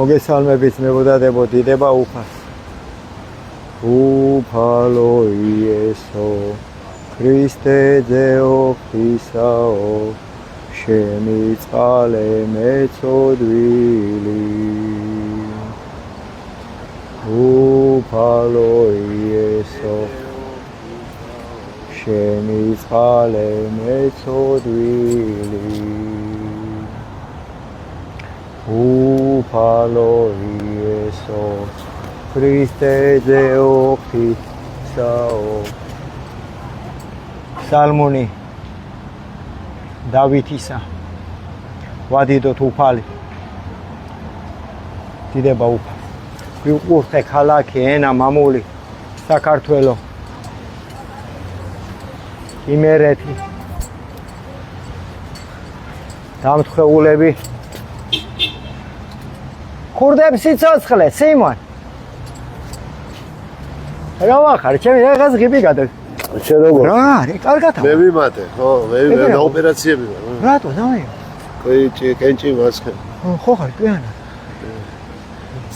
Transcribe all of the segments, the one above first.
მოგესალმებით მებოდადებო დიდება უფალს უფალო იესო ქრისტე ძეო ღვთისაო შემიწყალე მეწოდვილი უფალო იესო შემიწყალე მეწოდვილი უფალო იესო ქრისტე ძეო ღვთისაო სალმონი დავითისა ვადიდოთ უფალი დიდება უფალს ვიყურხე ქალაქი ენა მამული საქართველო იმერეთი დამთხეულები ქურდებს სიცოცხლე სიმონ რა ვახარ ჩემი რაღაც ღიბი გადა შენ როგორ რა არის კარგათა მე ვიმატე ხო მე ოპერაციები ვარ რატო დავე კენჭი მასხე ხო ხარ კვიანა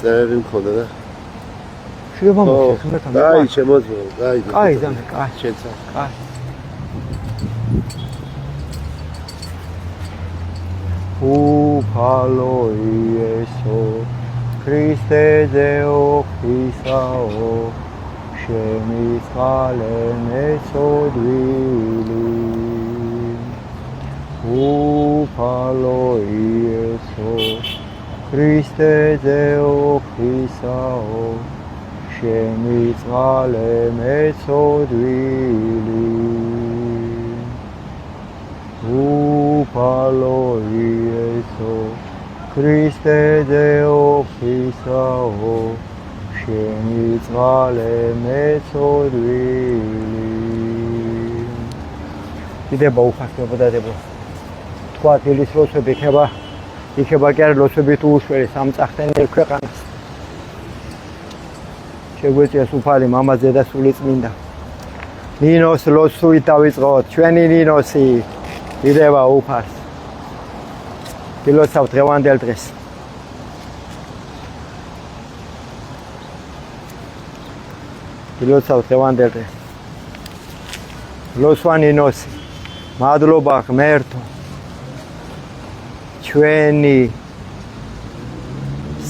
წერები მქონდა და შეიძლება მოხდეს მე აი შემოძრო აი ზამე კაი შეცა კაი უფალო იესო ქრისტე ძეო ღვთისაო შემიწყალე მეწოდვილი უფალო იესო ქრისტე ძეო ღვთისაო შემიწყალე მეწოდვილი უფალო იესო ქრისტე ძეო ღვთისაო შემიწყალე მეწოდვილი დიდება უფალს მებოდადებო თქვა დილის ლოცვები იქება კი არა ლოცვები თუ უშვერი სამწახტენელ ქვეყანას შეგვეწიეს უფალი მამაზე და სულიწმინდა ნინოს ლოცვით დავიწყოთ ჩვენი ნინოსი დიდება უფალს დილოცავ დღევანდელ დღეს დილოცავ დღევანდელ დღეს ლოცვა ნინოსი მადლობა ღმერთო ჩვენი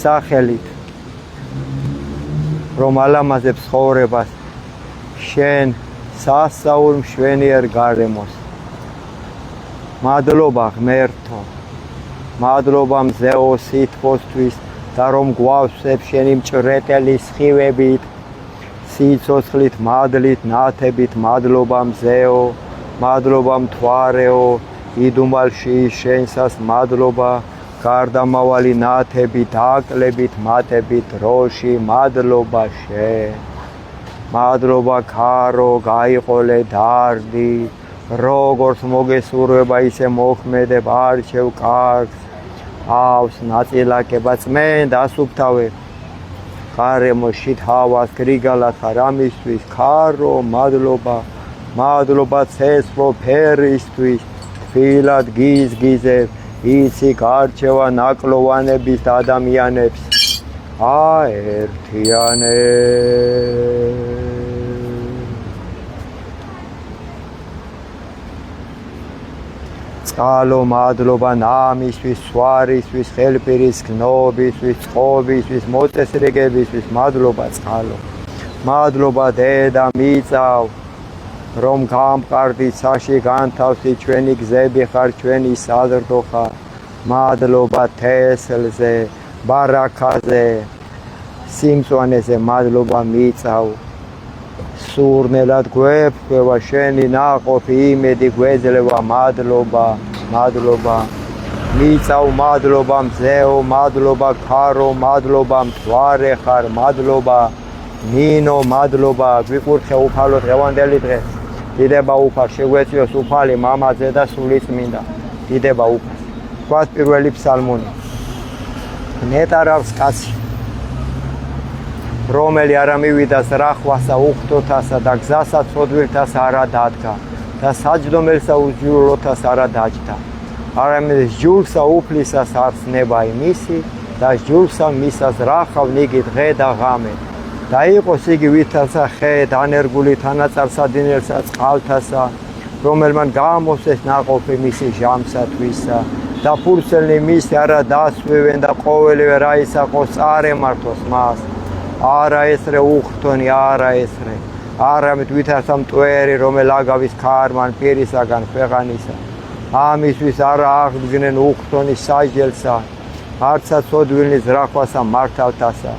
სახელით რომ ალამაზებს ცხოვრებას შენ სასაურ მშვენიერ გარემოს მადლობა ღმერთო მადლობა მზეო სითბოსთვის და რომ გვავსებ შენი მჭრეტელი სხივებით სიცოცხლით მადლით ნათებით მადლობა მზეო მადლობა მთვარეო იდუმალში შენსას მადლობა გარდამავალი ნათებით აკლებით მატებით დროში მადლობა შენ მადლობა ქარო გაიყოლე დარდი როგორც მოგესურვება ისე მოქმედებ არჩევ კარგს ავს ნაწილაკება წმენდა ასუფთავე გარემოში თავას გრიგალად ხარ ამისთვის ქარო მადლობა ცეცხლო ფერისთვის თბილად გიზგიზებ იცი გარჩევა ნაკლოვანების და ადამიანებს აერთიანებ წყალო მადლობა ნამისთვის, სვარისთვის, ხელფირის გნობისთვის, წყობისთვის, მოწესრიგებისთვის, მადლობა წყალო. მადლობა დედა მიწავ, რომ გამყარდი ცაში განთავსი ჩვენი გზები ხარ, ჩვენი საზრდო ხარ. მადლობა თესლზე, ბარაქაზე, სიმწვანეზე, მადლობა მიწავ. სურნელად გვეფხვევა შენი ნაყოფი იმედი გვეძლევა მადლობა მიწავ მადლობა მზეო მადლობა ქარო მადლობა მთვარე ხარ მადლობა ნინო მადლობა გვიყურთხე უფალო დღევანდელი დღეს დიდება უფალ შეგვეწიოს უფალი მამაზე და სულიწმინდა დიდება უფალ თქვათ პირველი ფსალმუნი ნეტარავს კაცი რომელი არ მივიდა ზრახვასა უხთოთასა და გზასა ცოდვირთას არა დადგა და საჯდომელსა უჯრულოთას არა დაჯდა არამედ ჯურსა უფლისას არც ნება იმისი და ჯულსა მისას რახავ ნიგი დღე და ღამე და იყოს იგი ვითელსა ხე დანერგული თანაწარსადინელსა წყალთასა რომელმან გამოსეს ნაყოფი მისი ჟამსათვისა და ფურცელნი მისი არა დასვევენ და ყოველივე რა ისაყოს წარემართოს მას არა ესრე უხრთონი არა ესრე არამედ ვითარცა მტვერი რომელ აგავის ქარმან პირისაგან ქვეყანისა ამისთვის არა აღდგნენ უხრთონი საჯელსა არცა ცოდვილნი ზრახვასა მართალთასა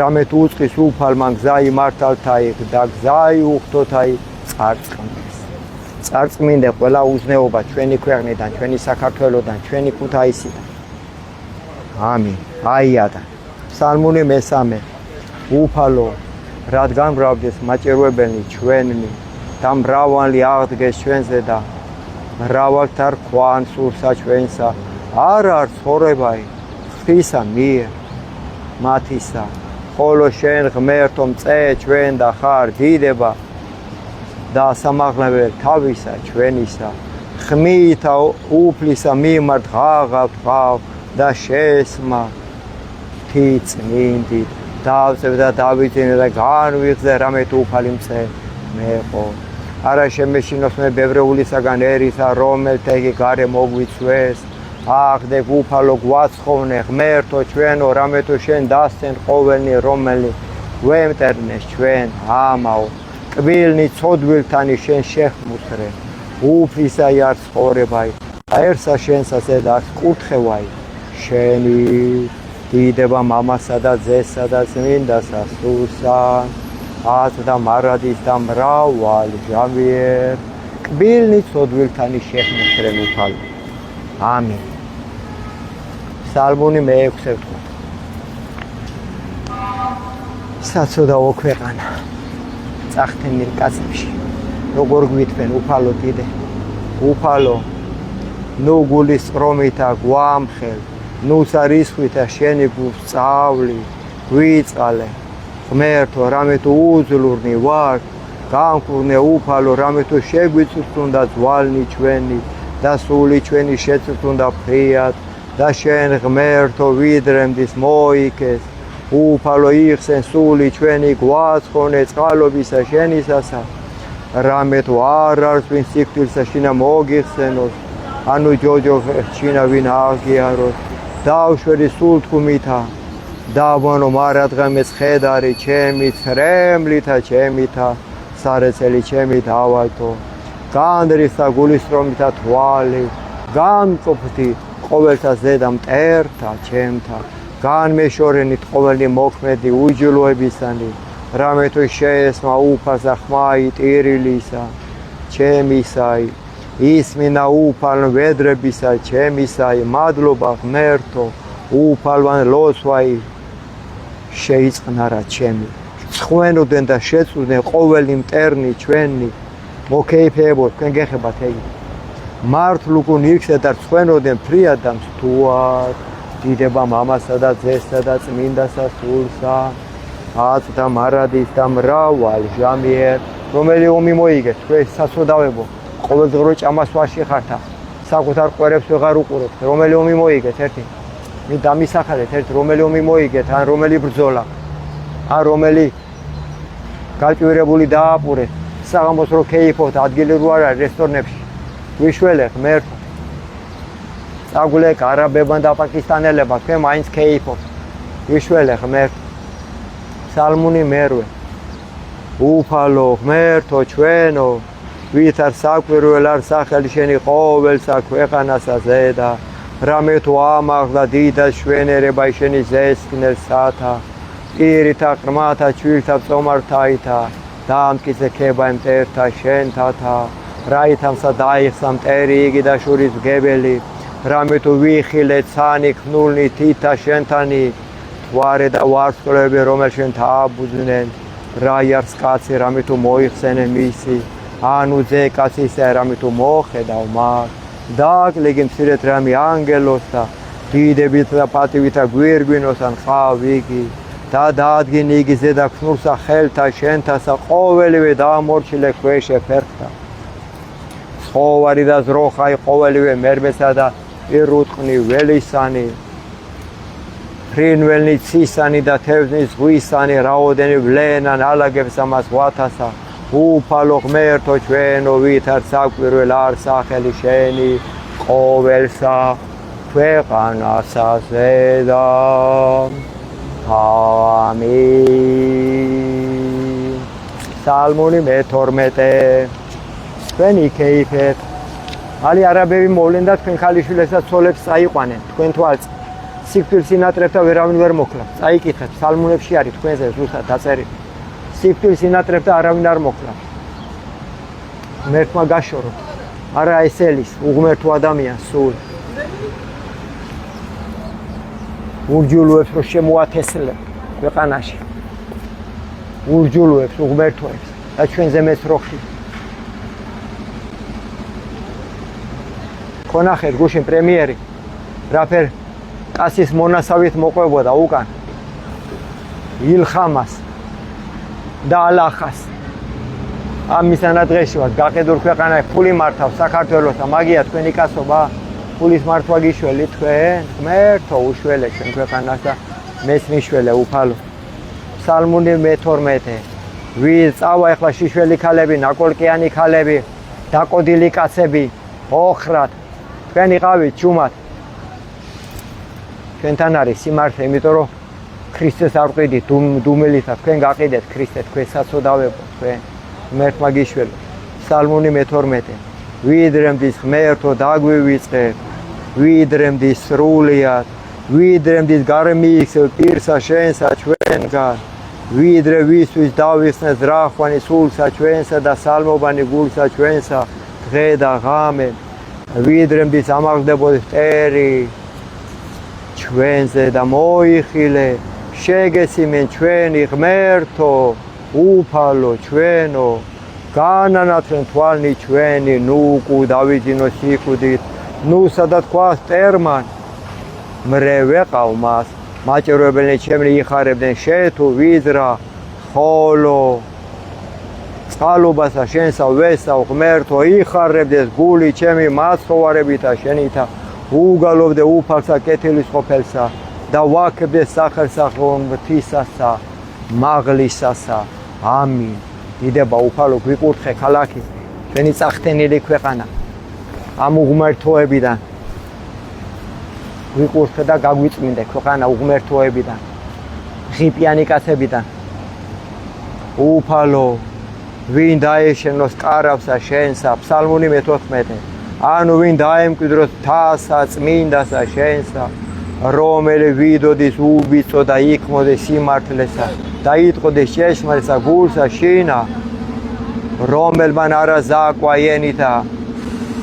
რამეთ უწყის უფალმა გზა იმართალთაი და გზა უხრთოთაი წარწყმდეს წარწყმინდე ყველა უზნეობა ჩვენი ქვეყნიდან ჩვენი საქართველოსთან ჩვენი ქუთაისიდან ამინ აიადა ფსალმუნი მესამე უფალო რადგან მრავლდეს მაჭირვებელნი ჩვენი და მრავალი აღდგეს ჩვენზე და მრავალთა რქვან სურსა ჩვენსა არ არ ცხოვრებაი ღვთისა მიერ მათისა ხოლო შენ ღმერთო მწე ჩვენ და ხარ დიდება და სამაღლებელ თავისა ჩვენისა ხმითა უფლისა მიმართ ღაღავ და შესმა თიწმინდით დავწევ და დავიძინე და განვიხზე რამე თუ უფალი მწე მეყო არა შემეშინოს მე ბევრეულისაგან ერისა რომელთა იგი გარე მოგვიცვეს აღდე უფალო გვაცხოვნე ღმერთო ჩვენო რამე თუ შენ დასცენ ყოველნი რომელი გვემტერნეს ჩვენ ამაო კბილნი ცოდვილთანი შენ შეხმუსრე უფლისაი არ ცხოვრებაი ერთსა შენსა ზედაც კურთხევაი შენი დიდება მამასა და ძესა და წმინდასა სულსა აწ და მარადის და მრავალი ჟამიერ კბილნი ცოდვილთანი შეხმუსრე უფალო ამინ ფსალმუნი მეექვსე ვთქვათ საცოდაო ქვეყანა წახთენილ კაცებში როგორ გვითვენ უფალო დიდე უფალო ნუ გულის წრომითა გვამხელ ნუ სარისხვითა შენი გვსწავლი გვიწყალე ღმერთო რამე თუ უძლურნი ვარ გამკურნე უფალო რამე თუ შეგვიწვრთუნდა ძვალნი ჩვენი და სული ჩვენი შეწვრთუნდა ფრიად და შენ ღმერთო ვიდრემდის მოიქეს უფალო იხსენ სული ჩვენი გვაცხოვნე წყალობისა შენისასა რამე თუ არ არის ვინ სიკვდილსა შინა მოგიხსენოს ანუ ჯოჯო შინა ვინ აღიაროს დავშვერი სულთქუმითა დავანო მარადღამეს ხედარი ჩემი ცრემლითა ჩემითა სარეცელი ჩემი დავალთო განდრისა გულისრომითა თვალი განყოფთი ყოველთა ზედა მტერთა ჩემთა განმეშორენით ყოველი მოქმედი უჯილოებისანი რამე თუ შეესმა უფალსა ხმაი ტირილისა ჩემისაი ისმინა უფალ ვედრებისა ჩემისაი მადლობა ღმერთო უფალვან ლოცვაი შეიწყნარა ჩემი ცხვენოდნენ და შეწვდნენ ყოველი მტერნი ჩვენი მოკეიფეებოდ თქვენ გეხებათ ეგ მართლ უკუნ იქსა და ცხვენოდნენ ფრიად და მსთუად დიდება მამასა და ძესსა და წმინდასა სულსა აწ და მარადის და მრავალ ჟამიერ რომელი ომი მოიგეთ თქვენ საცოდავებო ყოველდღიურ ჭამას ვაში ხართა საკუთარ ყვერებს ვეღარ უყურებთ რომელი ომი მოიგეთ ერთი მე დამისახალეთ ერთ რომელი ომი მოიგეთ ან რომელი ბრძოლა ან რომელი გაჭირებული დააპურეთ საღამოს რო ქეიფოთ ადგილი რო არ არის რესტორნებში ვიშველე ღმერთო წაგულეკ არაბებთან და პაკისტანელებთან თქვენ მაინც ქეიფოთ ვიშველე ღმერთო ფსალმუნი მერვე უფალო ღმერთო ჩვენო ვით არ საკვირველ არ სახელი შენი ყოველსა ქვეყანასა ზედა რამე თუ ამაღლა დიდა შვენერება შენი ზესკნელსათა პირითა ყრმათა ჩვილთა წომართაითა დამტკიცე ქება მტერთა შენთათა რაითამსა დაიხსა მტერი იგი და შურის გებელი რამე თუ ვიხილე ცანი ხნულნი თითა შენთანი თვარე და ვარსკვლავები რომელ შენ თაბუძნენ რა იარს კაცი რამე თუ მოიხსენე მისი ანუ ძე კაცისა რამე თუ მოხედავ მას დააკლიგი მცირეთ რამე ანგელოს და დიდებით და პატივითა გვირგვინოსან ხავ იგი და დაადგინე იგი ზედა ხნურსა ხელთა შენთასა ყოველივე დაამორჩილე ქვეშე ფერხთა ცხოვარი და ზროხაი ყოველივე მერმესა და პირუტყნი ველისანი ფრინველნი ცისანი და თევზნის ზღვისანი რაოდენი ვლენან ალაგებს ამას ღვათასა უფალო ღმერთო ჩვენო ვით არ საკვირველ არ სახელი შენი ყოველსა ქვეყანასა ზედა ამინ სალმონი მე-12 თქვენ იქეიფეთ ალი არაბები მოვლენ და თქვენ ქალიშვილებსაც ცოლებს წაიყვანენ თქვენ თვალს სიკვდილს სინატრებდა ვერავინ ვერ მოქლა წაიკითხეთ სალმონებში არის თქვენზე ზუსტად დაწერილი სიკვდილს სინატრებდა არავინ არ მოქლა ღმერთმა გაშორო არა ესელის უღმერთო ადამიანს სულ ურჯულოებს რომ შემოათესლებ ქვეყანაში ურჯულოებს უღმერთოებს და ჩვენზე მეც რო ხშირ ქონახეთ გუშინ პრემიერი რაფერ კასის მონასავით მოყვებოდა უკან ილხამას და ალახას ამისანა დღეში ვარ გაყიდულ ქვეყანაში ფული მართავს საქართველოს და მაგია თქვენი კაცობა ფულის მართვა გიშველი თქვენ ღმერთო უშველე ჩვენ ქვეყანას და მეც მიშველე უფალო სალმუნი მე-12 ვინ წავა ახლა შიშველი ქალები ნაკოლკიანი ქალები დაკოდილი კაცები ოხრად თქვენ იყავით ჩუმად ჩვენთან არის სიმართლე იმიტომ რომ ქრისტეს არ ვყიდით დუმელითა თქვენ გაყიდეთ ქრისტე თქვენ საწოდავებო თქვენ ღმერთმა გიშველო სალმუნი მე-12 ვიდრე მდის ღმერთო დაგვივიწყე ვიდრე მდის სრულიად ვიდრე მდის გარემიიქცევ პირსა შენსა ჩვენგან ვიდრე ვისთვის დავიხსნე ზრახვანი სულსა ჩვენსა და სალმობანი გულსა ჩვენსა დღე და ღამე ვიდრე მდის ამაღლდებოდეს მტერი ჩვენზე და მოიხილე შეგესიმენ ჩვენი ღმერთო უფალო ჩვენო განანათლენ თვალნი ჩვენი ნუ უკუ დავიძინო სიკვდით ნუ სადაც ქვას მტერმან მრე ვეყავ მას მაჭიროებელნი ჩემნი იხარებდნენ შეთუ ვიზრა ხოლო წყალობასა შენსა ვესავ ღმერთო იხარებდეს გული ჩემი მაცხოვარებითა შენითა უგალობდე უფალსა კეთილის ყოფელსა და ვაქებდეს სახელსა ღმრთისასა მაღლისასა ამინ დიდება უფალო გვიკურთხე ქალაქი ჩვენი წახთენილი ქვეყანა ამ უღმერთოებიდან გვიკურთხე და გაგვიწმინდე ქვეყანა უღმერთოებიდან ღიპიანი კაცებიდან უფალო ვინ დაეშენოს კარავსა შენსა ფსალმუნი მე-14 ანუ ვინ დაემკვიდროს თასა წმინდასა შენსა რომელი ვიდოდის უბიცო და იქმოდეს სიმართლესა და იტყოდეს ჭეშმარიტსა გულსა შინა რომელმან არა ზაკვა ენითა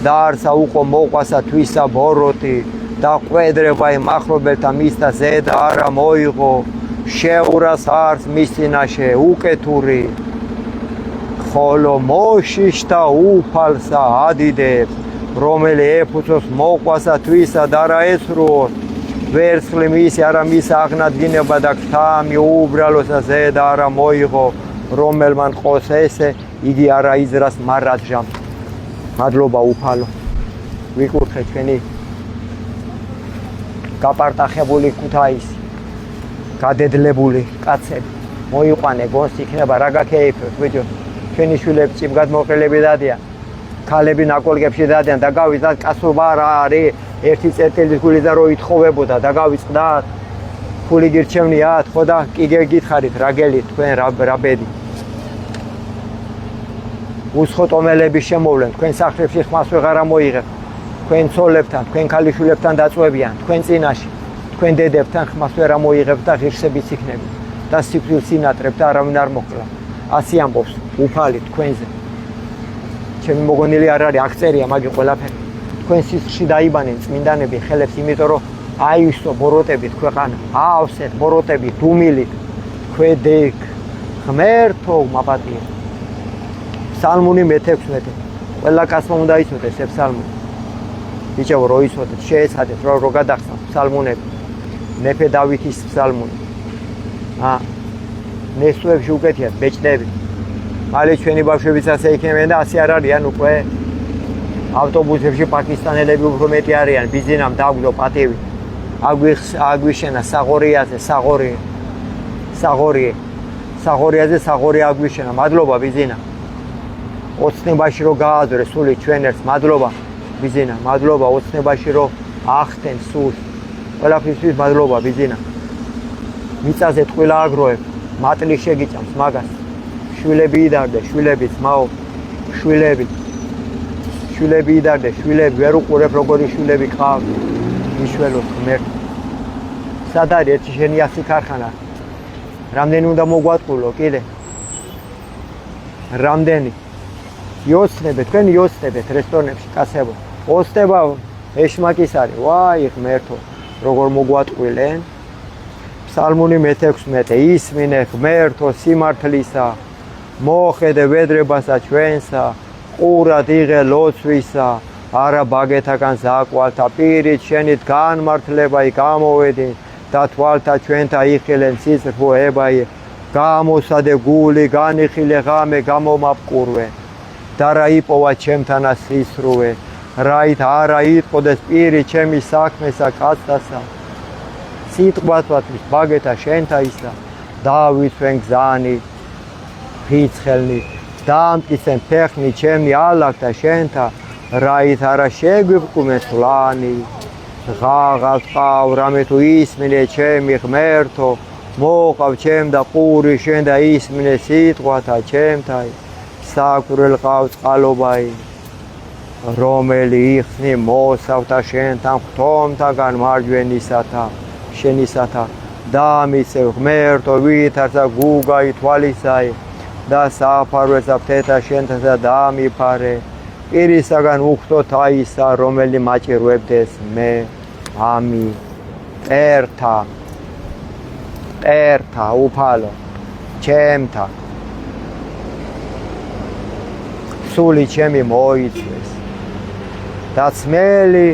და არსა უყო მოყვასა თვისა ბოროტი და ყვედრება იმ ახლობელთა მისთა ზედა არა მოიღო შეურას არს მის წინაშე უკეთური ხოლო მოშიშთა უფალსა ადიდებს რომელი ეფუძოს მოყვასა თვისა და არა ესრუოს ვერცხლი მისი არა მის აღნადგინება და ქთამი უბრალოსა ზედა არა მოიღო რომელმან ყოს ესე იგი არა იზრას მარადჟამ მადლობა უფალო ვიკურთხე ჩვენი გაპარტახებული ქუთაისი გადედლებული კაცები მოიყვანე გონს იქნება რა გაქეიფოთ ბიჭო ჩვენი შვილები წიბგად მოყელები დადიან ქალები ნაკოლკებში დადიან და გავიზარდ კაცობა რა არის ერთი წერტილის გული და რო ითხოვებოდა და გავიწყდათ ფული გირჩევნიათ ხო და კი გითხარით რა გელით თქვენ რა ბედი უსხოტომელები შემოვლენ თქვენ სახლებში ხმას ვეღარ მოიღებთ თქვენ ცოლებთან თქვენ ქალიშვილებთან დაწვევიან თქვენ წინაში თქვენ დედებთან ხმას ვერ მოიღებთ და ღირსებიც იქნებით და სიკვდილს სინატრებთ და არავინ არ მოხლა ასე ამბობს უფალი თქვენზე ჩემი მოგონილი არ არის აქ წერია მაგი ყველაფერი თქვენ სისხლში დაიბანენ წმინდანები ხელებს იმიტომ რომ აივსო ბოროტებით ქვეყანა აავსეთ ბოროტებით დუმილით ქვედეკ ღმერთო მაპატიე ფსალმუნი მე-16 ყველა კაცმა უნდა იცოდეს ეს ფსალმუნი ბიჭო რო იცოდეთ შეეცადეთ რო გადახსნათ ფსალმუნები მეფე დავითის ფსალმუნი ნესვებში უკეთიათ ბეჭდები მალე ჩვენი ბავშვებიც ასე იქნებიან და ასე არ არიან უკვე ავტობუსებში პაკისტანელები უფრო მეტი არიან ბიზინამ დაგვდო პატივი აგვიშენა საღორიაზე საღორიაზე საღორი აგვიშენა მადლობა ბიზინა ოცნებაში რომ გააძვრე სული ჩვენ ერთს მადლობა ბიზინა მადლობა ოცნებაში რომ ახტენ სულს ყველაფრისთვის მადლობა ბიზინა მიწაზე ტყუილა აგროებ მატლი შეგიწამს მაგას შვილები იდარდე შვილები ძმაო შვილები იდარდე შვილები ვერ უყურებ როგორი შვილები ყავ მიშველოს ღმერთ სად არის ერთი შენი ასი ქარხანა რამდენი უნდა მოგვატყულო კიდე რამდენი იოცნებეთ თქვენ იოცნებეთ რესტორნებში კაცებო ოცნება ეშმაკის არის ვაი ღმერთო როგორ მოგვატყვილენ ფსალმუნი მე-16 ისმინე ღმერთო სიმართლისა მოხედე ვედრებასა ჩვენსა ყურად იღე ლოცვისა არა ბაგეთაგან ზაკვალთა პირით შენით განმართლებაი გამოვედი და თვალთა ჩვენთა იხილენ სიძრფოებაი გამოსადე გული განიხილე ღამე გამომაპყურვე და რა იპოვა ჩემთანა სისრუვე რაით არა იტყოდეს პირი ჩემი საქმესა კაცთასა სიტყვათვათვის ბაგეთა შენთა ისა დავიცვენ გზანი ფიცხელნი დამტკიცენ ფეხნი ჩემი ალაგთა შენთა რაით არა შეგვიბრკუმე სვლანი ღაღავ ყავ რამე თუ ისმინე ჩემი ღმერთო მოყავ ჩემ და ყური შენ და ისმინე სიტყვათა ჩემთაი საკვირველ ყავ წყალობაი რომელი იხსნი მოსავთა შენთან ხთომთაგან მარჯვენისათა შენისათა დამიცევ ღმერთო ვითარცა გუგაი თვალისაი და საფარვესა ფთეთა შენთანსა დამიფარე პირისაგან უხდოთ აისა რომელი მაჭირვებდეს მე ამი ერთა უფალო ჩემთა სული ჩემი მოიცვეს და წმელი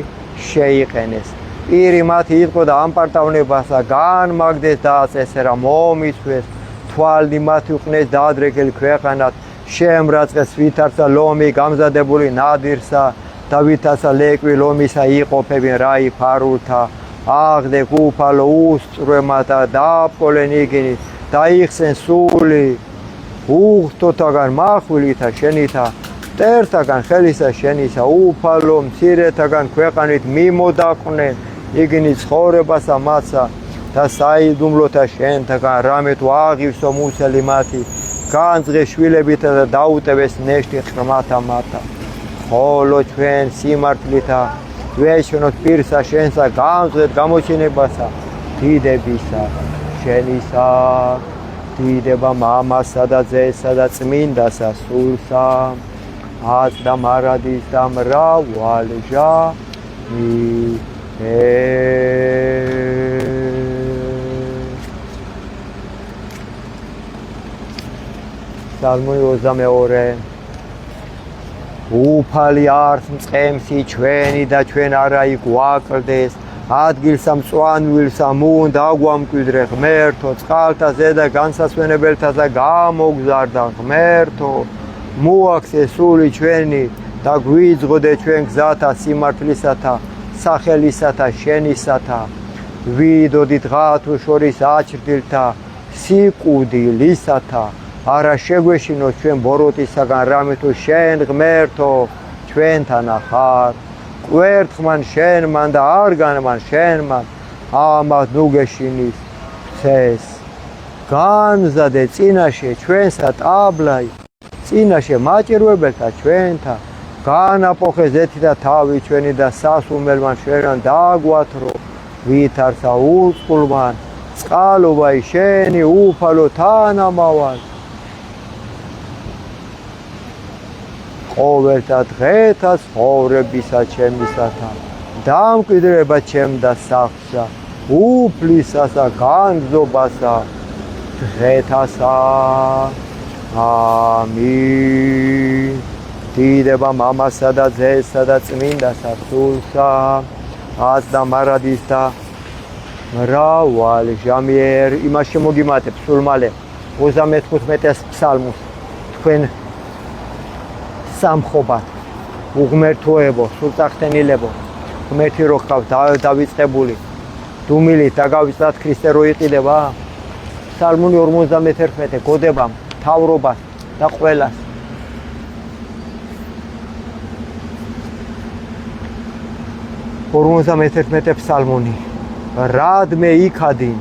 შეიყენეს პირი მათი იტყო და ამპარტავნებასა განმაგდეს და აწესერა მომიცვეს თვალნი მათი უყნეს დაადრეკილი ქვეყანად შემრაწყეს ვითარცა ლომი გამზადებული ნადირსა და ვითარცა ლეკვი ლომისა იყოფებინ რაი ფარულთა აღდე უფალო უსწრვემათა დააბკოლენ იგინი და იხსენ სული უხთოთაგან მახვილითა შენითა მტერთაგან ხელისა შენისა უფალო მცირეთაგან ქვეყანით მიმოდაყვნენ იგინი ცხოვრებასა მათსა და საიდუმლოთა შენთაგან რამე თუ აღივსო მუსელი მათი განძღე შვილებითა და დაუტევეს ნეშტი ღრმათა მათა ხოლო ჩვენ სიმართლითა ვეშინოთ პირსა შენსა გამძღეთ გამოჩინებასა დიდებისა შენისა დიდება მამასა და ძესა და წმინდასა სულსა აწდა მარადის და მრავალ ჟამი Psalmul 22 უფალი არს მწყემსი ჩვენი და ჩვენ არა იგვაკლდეს ადგილსა მწვანვილსა მუნდა აგვამკვიდრე ღმერთო წყალთა ზედა განსასვენებელთა და გამოგზარდა ღმერთო მოაქცე სული ჩვენი და გვიძღოდე ჩვენ გზათა სიმართლისათა სახელისათა შენისათა ვიდოდი დღა თუ შორის აჩრდილთა სიკვდილისათა არა შეგვეშინოთ ჩვენ ბოროტისაგან რამე თუ შენ ღმერთო ჩვენთანა ხარ კვერთხმან შენმან და არგანმან შენმან ამათ ნუ გეშინის ფცეს განზადე წინაშე ჩვენსა ტაბლაი წინაშე მაჭირვებელთა ჩვენთა განაპოხე ზეთი და თავი ჩვენი და სასუმელმან შენან დააგვათრო ვითარცა უწყლმან წყალობაი შენი უფალო თანამავალ ყოველთა დღეთა ცხოვრებისა ჩემისათა დამკვიდრება ჩემ და სახლსა უფლისასა განზობასა დღეთასა ამინ დიდება მამასა და ძესა და წმინდასა სულსა აწდა მარადის და მრავალ ჟამიერ იმას შემოგიმატებ სულ მალე 35 ფსალმუს თქვენ სამხობად უღმერთოებო სულწახტენილებო ღმერთი რო ხავთ დავიწყებული დუმილით დაგავიწყდათ ქრისტე რო იყიდება. Სალმუნი 51 გოდებამ, თავრობას და ყველას. ორ51 ფსალმუნი. რადმე იქადინ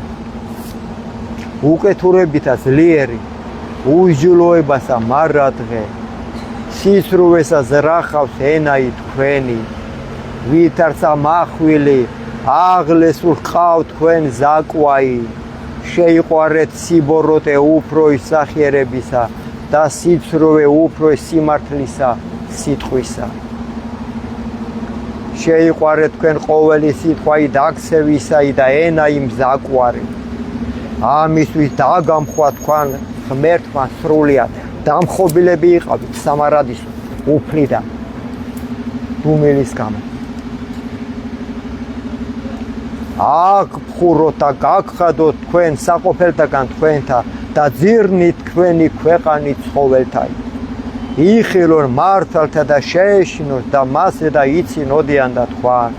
უკეთურებითა ძლიერი უსჯულოებასა მარადღე სისრუვესა ზრახავს ენაი თქვენი ვითარცა მახვილი აღლესულ ყავ თქვენ ზაკვაი შეიყვარეთ სიბოროტე უფრო ისახიერებისა და სიცრუვე უფრო სიმართლისა სიტყვისა შეიყვარეთ თქვენ ყოველი სიტყვაი დაქცევისაი და ენაი მზაკვარი ამისთვის დაგამხვა თქვენ ღმერთმა სრულიად დამხობილები იყავით სამარადის უფლიდან დუმილის გამო აქ ფხუროთ და გაგხადოთ თქვენ საყოფელთაგან თქვენთა და ძირნით თქვენი ქვეყანი ცხოველთაი იხილონ მართალთა და შეეშინოთ და მასზე და იცინოდიან და თქვან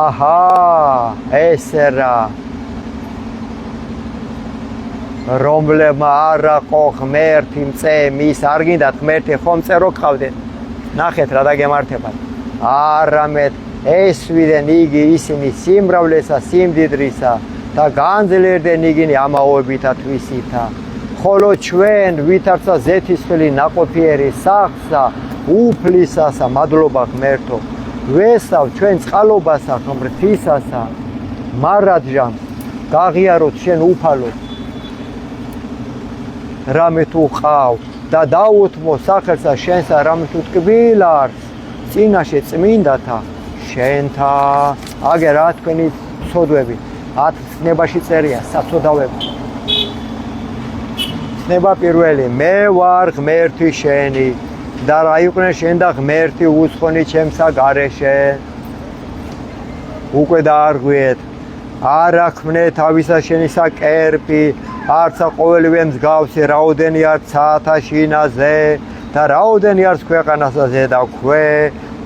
აჰა ესე რა რომლებმა არ აყო ღმერთი მის არ გინდათ ღმერთი ხომ წერო გყავდეთ ნახეთ რა დაგემართებათ არამედ ესვიდნენ იგი ისინი სიმრავლესა სიმდიდრისა და განძლიერდნენ იგინი ამაოებითა თვისითა ხოლო ჩვენ ვითარცა ზეთისხილი ნაყოფიერი სახსა უფლისასა მადლობა ღმერთო ვესავ ჩვენ წყალობასა ღმრთისასა მარადჟამ გაღიაროთ შენ უფალო რამე თუ ყავ და დაუთმო სახელსა შენსა რამე თუ ტკბილარს წინაშე წმინდათა შენთა აგე რა თქვენი ცოდვები 10 ცნებაში წერია საცოდავები ცნება პირველი მე ვარ ღმერთი შენი და რა იყვნენ შენ და ღმერთი უცხონი ჩემსა გარეშე უკვე დაარღვიეთ არ აქმნე თავისა შენისა კერპი არცა ყოველივე მსგავსი რაოდენი არ ცათა შინაზე და რაოდენი არის ქვეყანასა ზედა ქვე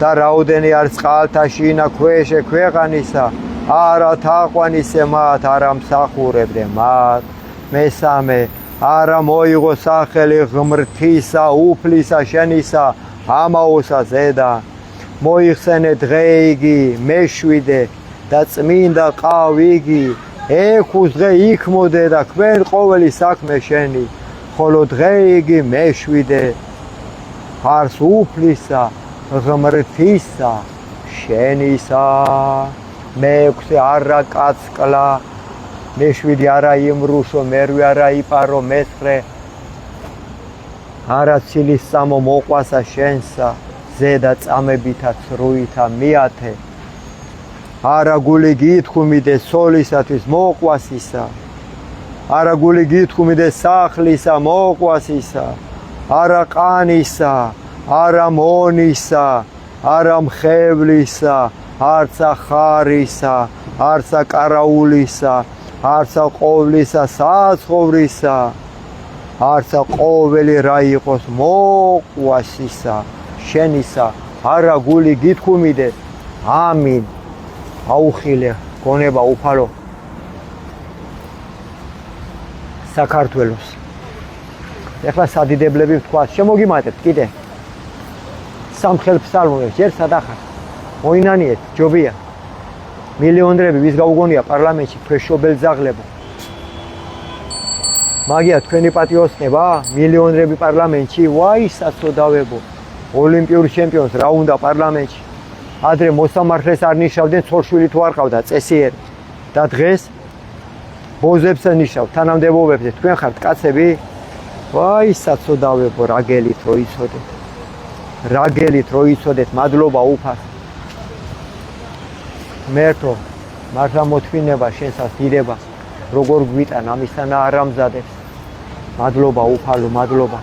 და რაოდენი არის წყალთა შინა ქვეშე ქვეყანისა არა თაყვანისე მათ არა მსახურებდე მათ მესამე არა მოიღო სახელი ღმრთისა უფლისა შენისა ამაოსა ზედა მოიხსენე დღე იგი მეშვიდე და წმინდა ყავ იგი ექუს დღე იქმოდე და ქვენ ყოველი საქმე შენი ხოლო დღე იგი მეშვიდე ფარს უფლისა ღმრთისა შენისა მეექვსე არა კაცკლა მეშვიდი არა იმრუშო მერვე არა იპარო მესხრე არა ცილის სამო მოყვასა შენსა ზედა წამებითა ცრუითა მიათე არა გული გითქმიდე სოლისათვის მოყვასისა არა გული გითქმიდე სახლისა მოყვასისა არა ყანისა არა მონისა არა მხევლისა არცა ხარისა არცა კარაულისა არცა ყოვლისა საცხოვრისა არცა ყოველი რა იყოს მოყვასისა შენისა არა გული გითქმიდე ამინ აუხილე გონება უფალო საქართველოს ეხლა სადიდებლები ვთქვათ შემოგიმატებთ კიდე სამხელ ფსალმუნებს ჯერ სადახარ მოინანიეთ ჯობია მილიონდრები ვის გაუგონია პარლამენტში ქვეშობელ ზაღლებო მაგია თქვენი პატიოსნება მილიონდრები პარლამენტში ვაი საცოდავებო ოლიმპიური ჩემპიონს რა უნდა პარლამენტში ადრე მოსამართლეს არ ნიშნავდნენ ცოლშვილი თუ არ ყავდა წესიერი და დღეს ბოზებს ნიშნავ თანამდებობებზე თქვენ ხართ კაცები ვაი საცოდავებო რა გელით რო იცოდეთ რა გელით რო იცოდეთ მადლობა უფალ მერთო მართლა მოთმინება შენსას დიდება როგორ გვიტან ამისთანა არ ამზადებს მადლობა უფალო მადლობა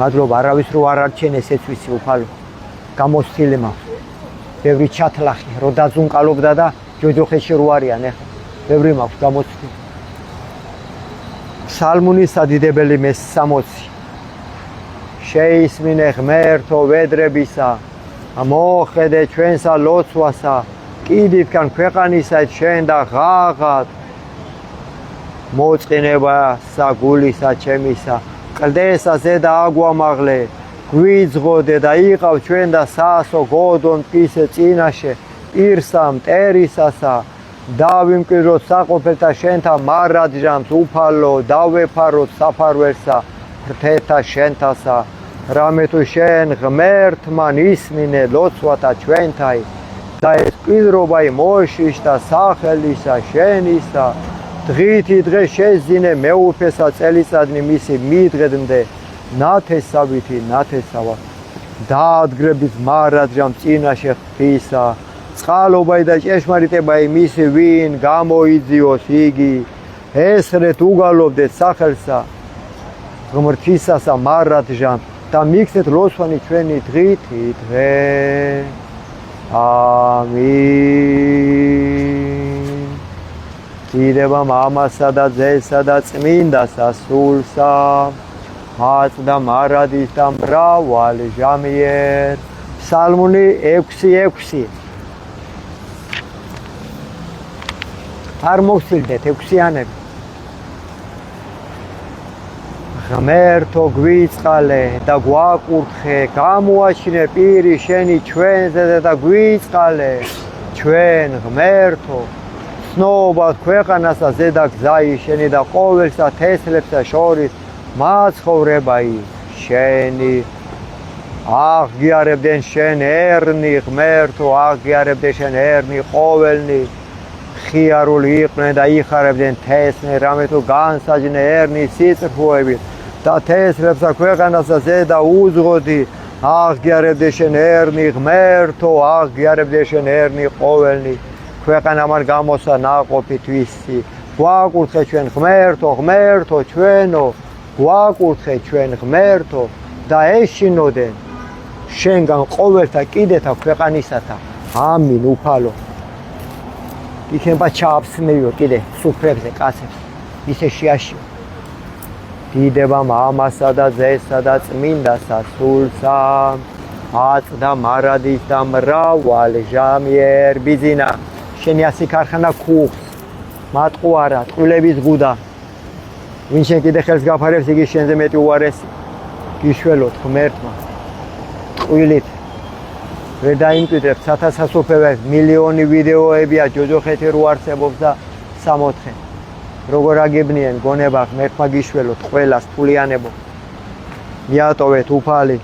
მადლობა არავის რო არ არჩენეს ეც ვიცი უფალო გამოცდილი მაქვს ბევრი ჩათლახი რო დაძუნკალობდა და ჯოჯოხეთში რო არიან ეხლა ბევრი მაქვს გამოცდილი ფსალმუნის სადიდებელი მე-60 შეისმინე ღმერთო ვედრებისა მოხედე ჩვენსა ლოცვასა კიდითგან ქვეყანისა შენ და ღაღად მოწყინებასა გულისა ჩემისა კლდესა ზედა აგვამაღლე გვიძღოდე და იყავ ჩვენ და სასო გოდონ მტკიცე წინაშე პირსა მტერისასა დავიმკვიროთ საყოფელთა შენთა მარადჟამს უფალო დავეფაროთ საფარვერსა ფრთეთა შენთასა რამე თუ შენ ღმერთმა ისმინე ლოცვათა ჩვენთაი და ეს კვირობა მოშიშთა სახელისა შენისა დღითი დღე შეზინე მეუფესა წელიწადნი მისი მიდღედნდე ნათესავითი ნათესავა დაადგრებით მარადჟამ წინაშე ღვთისა წყალობაი და ჭეშმარიტებაი მისი ვინ გამოიძიოს იგი ესრეთ უგალობდეთ სახელსა ღმრთისასა მარადჟამ და მიქცეთ ლოცვანი ჩვენი დღითი დღე ამინ დიდება მამასა და ძესა და წმინდასა სულსა აწ და მარადის და მრავალი ჟამიერ ფსალმუნი 6:6 არ მოვსილდეთ 6-იანები ღმერთო გვიწყალე და გვაკურთხე გამოაჩინე პირი შენი ჩვენზე და გვიწყალე ჩვენ ღმერთო ცნობად ქვეყანასა ზედა გზայի შენი და ყოველსა თესლებსა შორის მაცხოვრებაი შენი აღგიარებდნენ შენ ერნი ღმერთო აღგიარებდნენ შენ ერნი ყოველნი ხიარული იყვნენ და იხარებდნენ თესნე რამე თუ განსაჯნე ერნი სიწრფოებით და თესლებსა ქვეყანასა ზედა უძღოდი აღგიარებდნენ შენ ერნი ღმერთო აღგიარებდნენ შენ ერნი ყოველნი ქვეყანა მან გამოსა ნაყოფი თვისი გვაკურთხე ჩვენ ღმერთო ღმერთო ჩვენო გვაკურთხე ჩვენ ღმერთო და ეშინოდენ შენგან ყოველთა კიდეთა ქვეყანისათა ამინ უფალო იქნება ჩააფსნევიო კიდე სუფრებზე კაცებს ისე შეაშიო დიდება მამასა და ძესა და წმინდასა სულსა აწ და მარადის და მრავალი ჟამიერ ბიძინა შენი ასი ქარხანა ქუხს მატყუარა ტყვილების გუდა ვინ შენ კიდე ხელს გაფარებს იგი შენზე მეტი უარესი გიშველოთ ღმერთმა ტყვილით ვერ დაიმკვიდრებ სათასასოფევებს მილიონი ვიდეოებია ჯოჯოხეთი რო არსებობს და 64 როგორ აგებნიან გონება ღმერთმა გიშველოთ ყველას ფულიანებო მიატოვეთ უფალი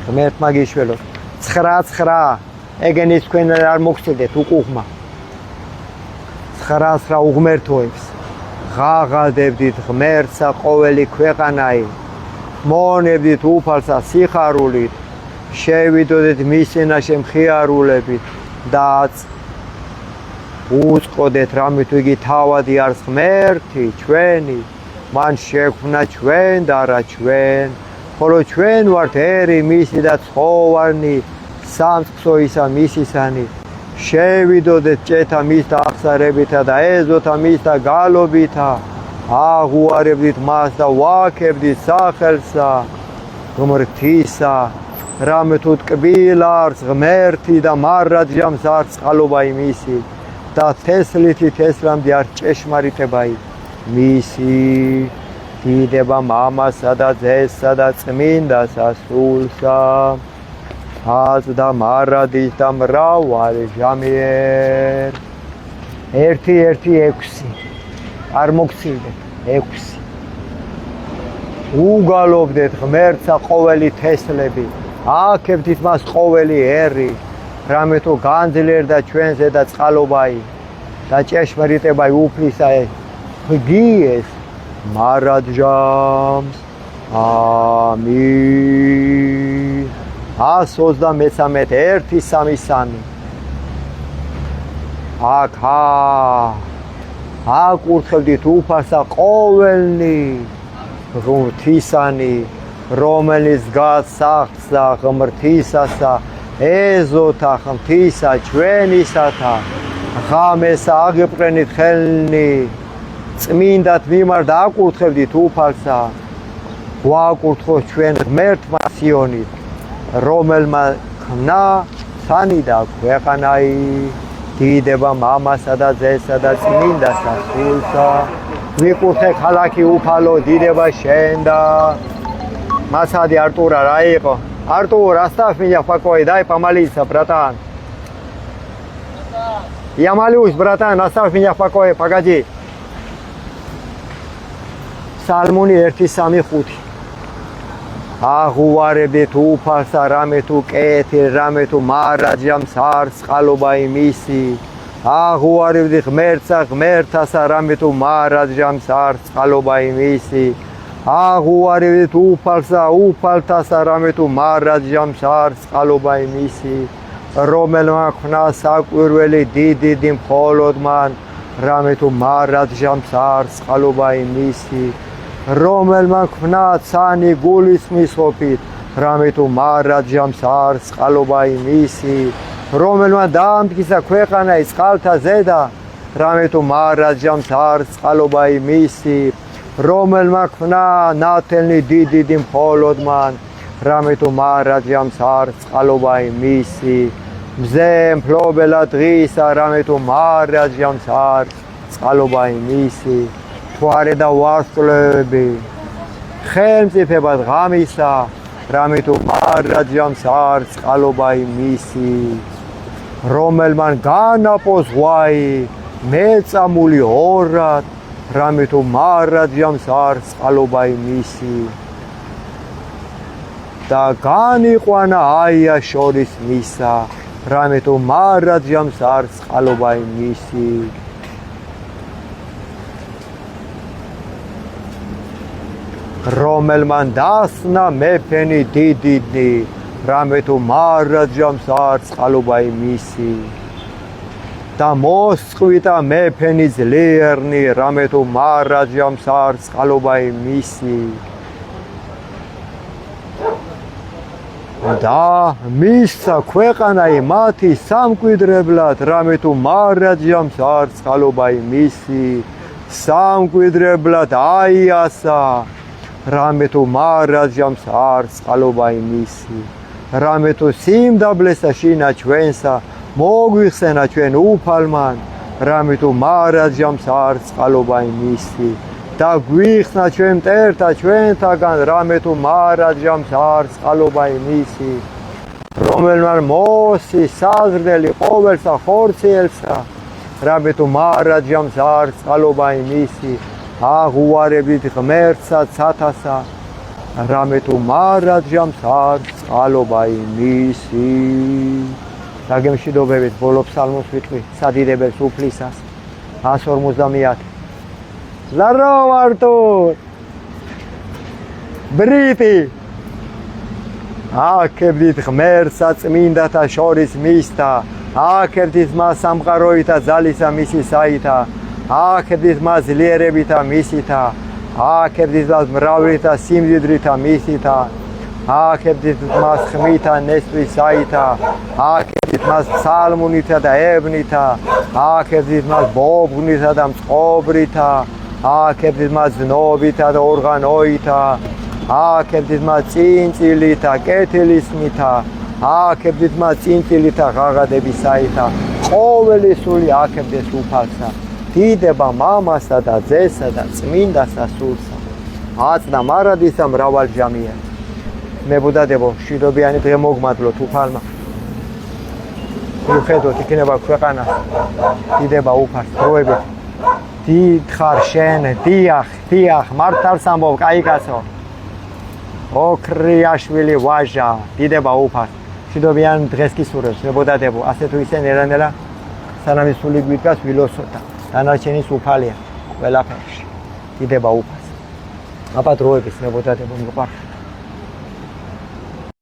ღმერთმა გიშველოთ 9 ეგენის თქვენ არ მოგცილდეთ უკუღმა 9 უღმერთოებს ღაღადებდით ღმერთსა ყოველი ქვეყანაი მონებდით უფალსა სიხარულით შევიდოდეთ მის წინაშე მხიარულებით და უწყოდეთ რამე თუ იგი თავადი არის ღმერთი ჩვენი მან შექმნა ჩვენ და არა ჩვენ ხოლო ჩვენ ვართ ერი მისი და ცხოვარნი სამწყსოისა მისისანი შევიდოდეთ ჭეთა მის და აღსარებითა და ეზოთა მის და გალობითა აღუარებდით მას და ვაქებდით სახელსა ღმრთისა რამე თუ ტკბილ არს ღმერთი და მარადჟამს არს წყალობაი მისი და თესლითი თესლამდე არ ჭეშმარიტებაი მისი დიდება მამასა და ძესა და წმინდასა სულსა აწ და მარადის და მრავალი ჟამიერ 1-1-6 არ მოგცილდეთ 6 უგალობდეთ ღმერთსა ყოველი თესლები აკებდით მას ყოველი ერი რამე თუ განძლიერდა ჩვენზე და წყალობაი და ჭეშმარიტებაი უფლისა ღიეს მარადჟამს ამინ 133 1-3-3 აქა აკურთხებდით უფალსა ყოველნი ღმრთისანი რომელიც გასახსა ღმრთისასა ეზოთა ღმრთისა ჩვენისათა ღამესა აგეპყრენით ხელნი წმინდად მიმართ აკურთხებდით უფალსა გვაკურთხოს ჩვენ ღმერთმა სიონით რომელმა ხნა სანი და ქვეყანაი დიდება მამასა და ძესა და წმინდასა სულსა ვიკურთხე ქალაქი უფალო დიდება შენ და Масади Артура Раико. Артур, оставь меня в покое, дай помолиться, братан. Я молюсь, братан, оставь меня в покое, погоди. Салмуни ერთი სამი ხუთი. აღუარებდი თუ უფალსა, რამე თუ კეთილ, რამე თუ მარაჯამ სარს ყალობა იმისი. აღუარებდი ღმერთსა, ღმერთასა, რამე თუ მარაჯამ სარს ყალობა იმისი. აღუარებდი თუ უფალსა, უფალთასა, რამე თუ მარაჯამ სარს ყალობა იმისი. რომელმა ქნა საკვირველი დიდი მხოლოდ მან, რამე თუ მარაჯამ სარს ყალობა იმისი. რომელმა ქნა ცანი გულისხმის ყოფით, რამე თუ მარაჯამ სარს ყალობა იმისი. რომელმა დაამტკიცა ქვეყანა ის წყალთა ზედა, რამე თუ მარაჯამ სარს ყალობა იმისი. რომელმა ქნა ნათელნი დიდი მხოლოდ მან, რამე თუ მარაჯამ სარს ყალობა იმისი. მზე მფლობელა დღისა, რამე თუ მარაჯამ სარს ყალობა იმისი. თვარე და ვარსკვლავები ხელმწიფება ღამისა, რამე თუ მარაჯამ სარს ყალობა იმისი. რომელმა განაპოს ზღვაი მეწამული ორად, რამე თუ მარაჯამ სარს ყალობა იმისი. და განიყვანა აია შორის მისა, რამე თუ მარაჯამ სარს ყალობა იმისი. რომელმა დასნა მეფენი დიდიდი, რამე თუ მარაჯამ სარს ყალობა იმისი. და მოსწყვიტა მეფენი ძლიერნი, რამე თუ მარაჯამ სარს ყალობა იმისი. და მისცა ქვეყანა მათი სამკვიდრებლად, რამე თუ მარაჯამ სარს ყალობა იმისი. სამკვიდრებლად აიასა, რამე თუ მარაჯამ სარს ყალობა იმისი. რამე თუ სიმდაბლესა შინა ჩვენსა, მოგვიხსენა ჩვენ უფალმან, რამე თუ მარაჯამ სარს ყალობა იმისი. და გვიხსნა ჩვენ მტერთა ჩვენთაგან, რამე თუ მარაჯამ სარს ყალობა იმისი. რომელმა მოსი საზრდელი ყოველსა ხორციელსა, რამე თუ მარაჯამ სარს ყალობა იმისი. აღუარებდით ღმერთსა ცათასა, რამე თუ მარაჯამ სარს ყალობა იმისი. დაგემშვიდობებით ბოლო ფსალმოს ვიტყვი სადიდებელს უფლისას 150. Здорово, Артур! ბრიტი! აკებდით ღმერთსა წმინდათა შორის მისთა, აკებდით მას სამყაროითა ძალისა მისი საითა, აკებდით მას ძლიერებითა მისითა, აკებდით მას მრავლითა სიმდიდრითა მისითა, აკებდით მას ხმითა ნესტვის საითა, აკებდით მას ფსალმუნითა და ებნითა, აკებდით მას ბობღნითა და მწყობრითა, აკებდით მას ზნობითა და ორღანოითა, აკებდით მას წინწილითა, კეთილისმითა, აკებდით მას წინწილითა ღაღადების საითა. ყოველი სული აკებდეს უფალსა, დიდება მამასა და ძესა და წმინდასა სულსა. აწნა მარადისა მრავალჟამია. მებუდადებო, მშვიდობიანი დღე მოგმადლოთ უფალმა. მიუხედავად იქნება ქვეყანა, დიდება უფალს დროებით. დიდხარ შენ, დიახ, მართალს ამბობ, კაი კაცო. ოქრიაშვილი ვაჟა, დიდება უფალს. მშვიდობიანი დღეს გისურვებს, მებუდადებო, ასე თუ ისე ნერანერა, სანამ ის სული გვიდგას ვილოსოთა. დანარჩენის უფალია ყველაფერში. დიდება უფალს. აბა დროების მებუდადებო, მიყვარხარ.